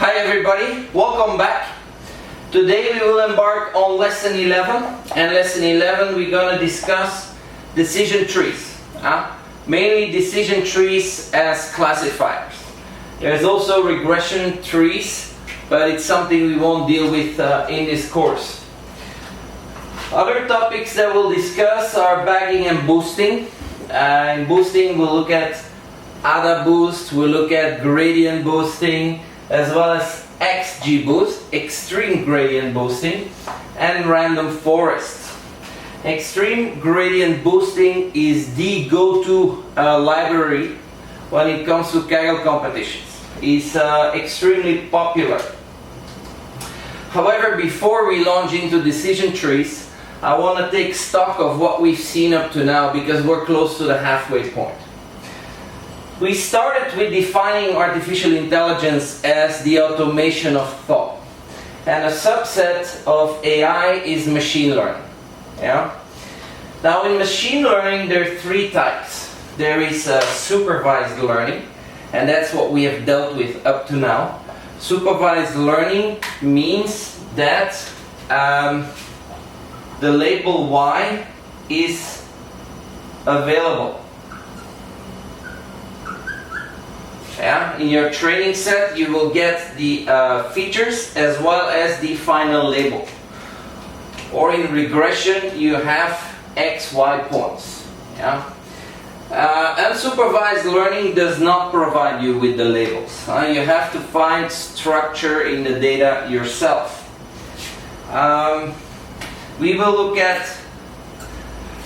Hi everybody, welcome back. Today we will embark on lesson 11, and lesson 11 we're going to discuss decision trees. Mainly decision trees as classifiers. There's also regression trees, but it's something we won't deal with in this course. Other topics that we'll discuss are bagging and boosting. In boosting we'll look at ADA boost, we'll look at gradient boosting, as well as XGBoost, extreme gradient boosting, and random forest. Extreme gradient boosting is the go-to library when it comes to Kaggle competitions. It's extremely popular. However, before we launch into decision trees, I want to take stock of what we've seen up to now, because we're close to the halfway point. We started with defining artificial intelligence as the automation of thought, and a subset of AI is machine learning. Now in machine learning there are three types. There is supervised learning, and that's what we have dealt with up to now. Supervised learning means that the label Y is available. In your training set you will get the features as well as the final label. Or in regression you have XY points. Unsupervised learning does not provide you with the labels. You have to find structure in the data yourself. We will look at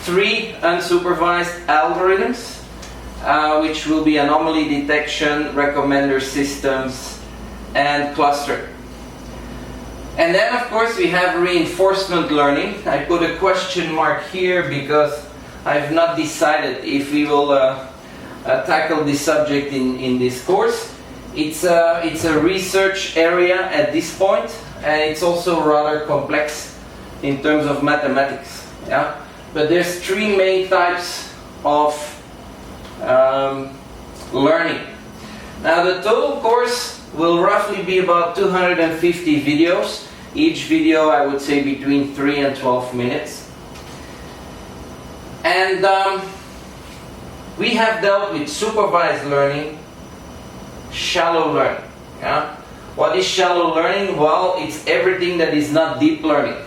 three unsupervised algorithms, which will be anomaly detection, recommender systems, and clustering. And then of course we have reinforcement learning. I put a question mark here because I've not decided if we will tackle this subject in this course. It's a research area at this point, and it's also rather complex in terms of mathematics. But there's three main types of learning. Now the total course will roughly be about 250 videos. Each video I would say between 3 and 12 minutes. And we have dealt with supervised learning, shallow learning. What is shallow learning? Well, it's everything that is not deep learning.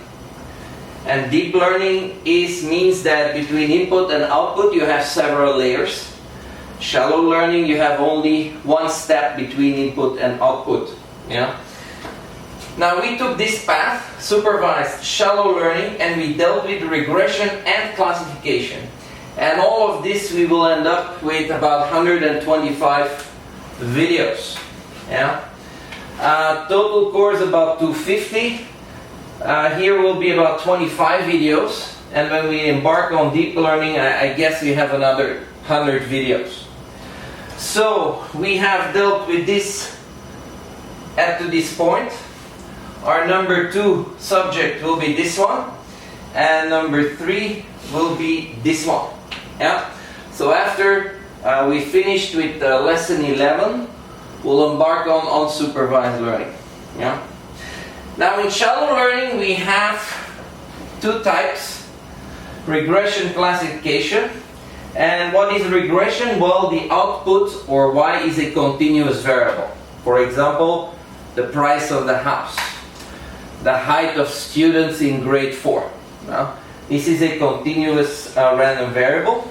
And deep learning means that between input and output you have several layers. Shallow learning, you have only one step between input and output. Now we took this path, supervised shallow learning, and we dealt with regression and classification. And all of this we will end up with about 125 videos. Total course about 250. Here will be about 25 videos, and when we embark on deep learning, I guess we have another 100 videos. So we have dealt with this up to this point. Our number 2 subject will be this one, and number 3 will be this one. So after we finished with lesson 11, we'll embark on supervised learning. Now in shallow learning we have two types: regression, classification. And what is regression? Well, the output, or Y, is a continuous variable. For example, the price of the house, the height of students in grade 4. This is a continuous random variable,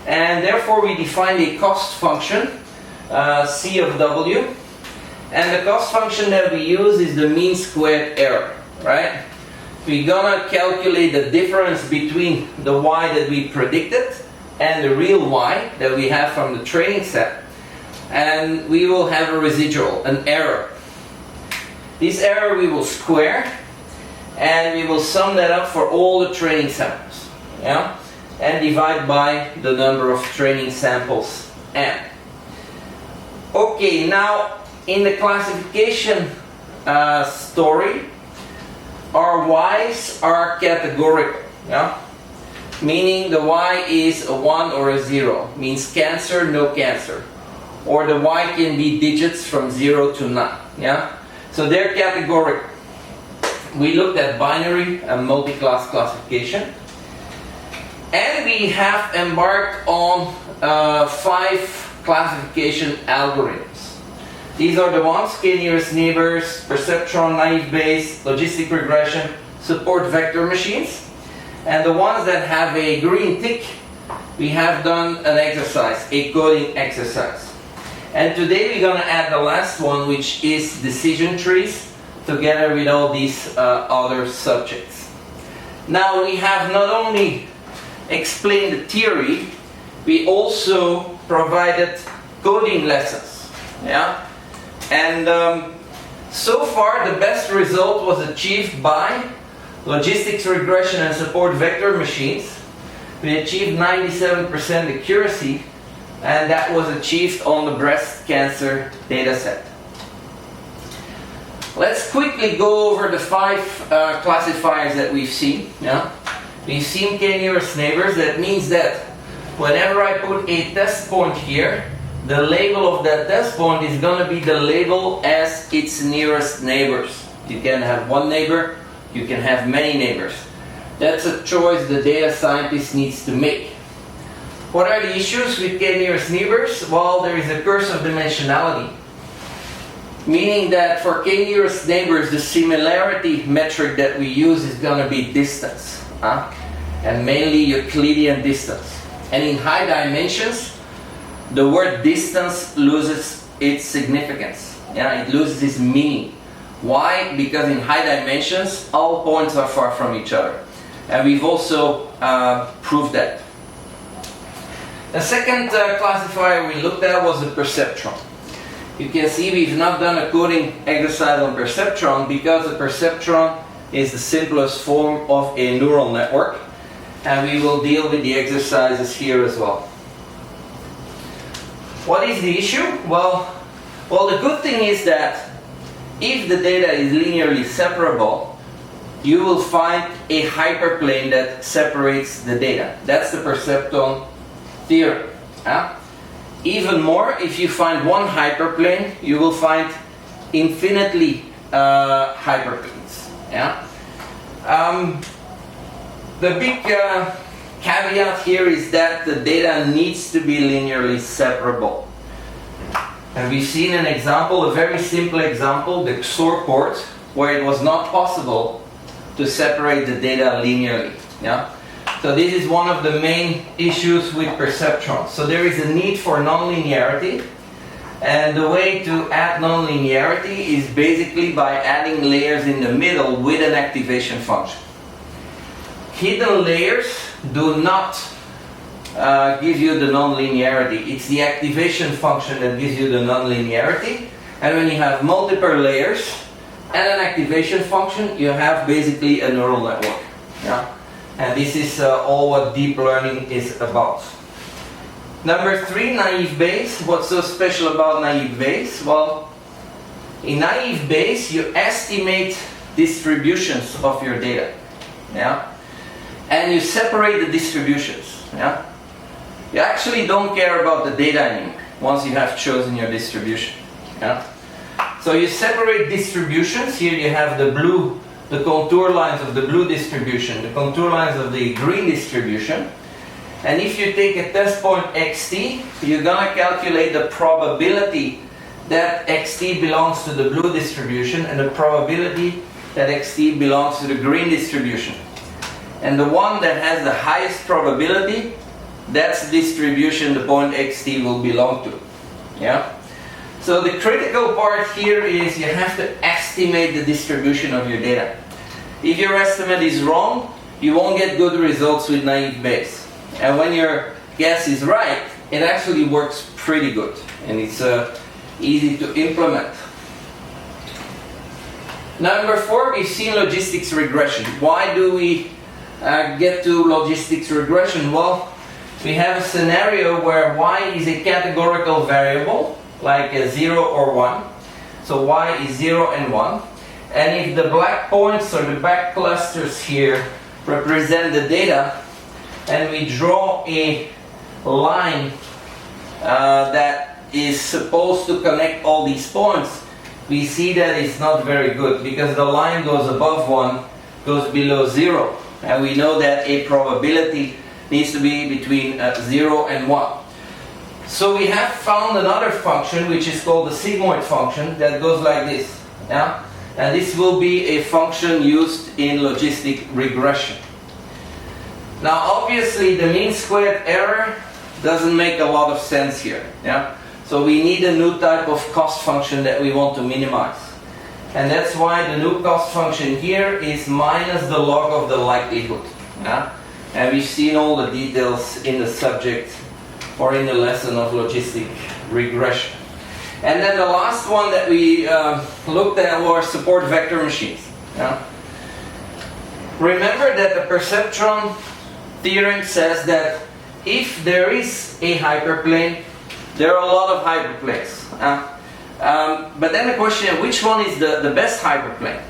and therefore we define a cost function, C of W, and the cost function that we use is the mean squared error. We're gonna calculate the difference between the Y that we predicted and the real Y that we have from the training set, and we will have a residual, an error. This error we will square, and we will sum that up for all the training samples, and divide by the number of training samples n. Okay, now in the classification story, our Y's are categorical. Meaning the Y is a 1 or a 0, means cancer, no cancer. Or the Y can be digits from 0 to 9. So they're categorical. We looked at binary and multi-class classification. And we have embarked on 5 classification algorithms. These are the ones: k-nearest neighbors, perceptron, naive Bayes, logistic regression, support vector machines. And the ones that have a green tick, we have done an exercise, a coding exercise. And today we're going to add the last one, which is decision trees, together with all these other subjects. Now we have not only explained the theory, we also provided coding lessons. Yeah? And so far the best result was achieved by logistics regression and support vector machines. We achieved 97% accuracy, and that was achieved on the breast cancer dataset. Let's quickly go over the 5 classifiers that we've seen. Yeah? We've seen k-nearest neighbors. That means that whenever I put a test point here, the label of that test point is going to be the label as its nearest neighbors. You can have one neighbor, you can have many neighbors. That's a choice the data scientist needs to make. What are the issues with k-nearest neighbors? Well, there is a curse of dimensionality. Meaning that for k-nearest neighbors, the similarity metric that we use is going to be distance. And mainly Euclidean distance. And in high dimensions, the word distance loses its significance. Yeah, it loses its meaning. Why? Because in high dimensions, all points are far from each other. And we've also proved that. The second classifier we looked at was the perceptron. You can see we've not done a coding exercise on perceptron because the perceptron is the simplest form of a neural network. And we will deal with the exercises here as well. What is the issue? Well, the good thing is that if the data is linearly separable, you will find a hyperplane that separates the data. That's the perceptron theorem. Even more, if you find one hyperplane, you will find infinitely hyperplanes. Yeah? The big caveat here is that the data needs to be linearly separable. And we've seen an example, a very simple example, the XOR port, where it was not possible to separate the data linearly. Yeah? So this is one of the main issues with perceptrons. So there is a need for nonlinearity, and the way to add nonlinearity is basically by adding layers in the middle with an activation function. Hidden layers do not give you the nonlinearity. It's the activation function that gives you the nonlinearity. And when you have multiple layers and an activation function, you have basically a neural network. Yeah? And this is all what deep learning is about. Number 3, naive Bayes. What's so special about naive Bayes? Well, in naive Bayes, you estimate distributions of your data. Yeah? And you separate the distributions. Yeah? You actually don't care about the data anymore once you have chosen your distribution. Yeah? So you separate distributions. Here you have the blue, the contour lines of the blue distribution, the contour lines of the green distribution. And if you take a test point xt, you're going to calculate the probability that xt belongs to the blue distribution and the probability that xt belongs to the green distribution. And the one that has the highest probability, that's the distribution the point xt will belong to. Yeah? So the critical part here is you have to estimate the distribution of your data. If your estimate is wrong, you won't get good results with naive Bayes. And when your guess is right, it actually works pretty good. And it's easy to implement. Number 4, we've seen logistics regression. Why do we get to logistics regression? Well, we have a scenario where y is a categorical variable, like a 0 or 1. So y is 0 and 1. And if the black points or the black clusters here represent the data, and we draw a line that is supposed to connect all these points, we see that it's not very good because the line goes above 1, goes below 0. And we know that a probability needs to be between 0 and 1. So we have found another function which is called the sigmoid function that goes like this. Yeah? And this will be a function used in logistic regression. Now obviously the mean squared error doesn't make a lot of sense here. Yeah? So we need a new type of cost function that we want to minimize. And that's why the new cost function here is minus the log of the likelihood. Yeah? And we've seen all the details in the subject or in the lesson of logistic regression. And then the last one that we looked at were support vector machines. Yeah? Remember that the perceptron theorem says that if there is a hyperplane, there are a lot of hyperplanes. But then the question, which one is the best hyperplane?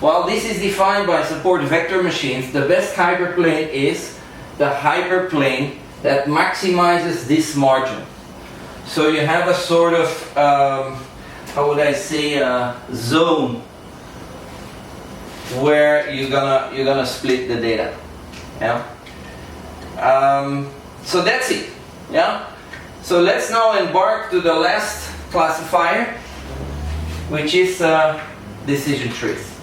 Well, this is defined by support vector machines. The best hyperplane is the hyperplane that maximizes this margin. So you have a sort of, how would I say, zone where you're gonna split the data. Yeah. So that's it. Yeah. So let's now embark to the last classifier, which is decision trees.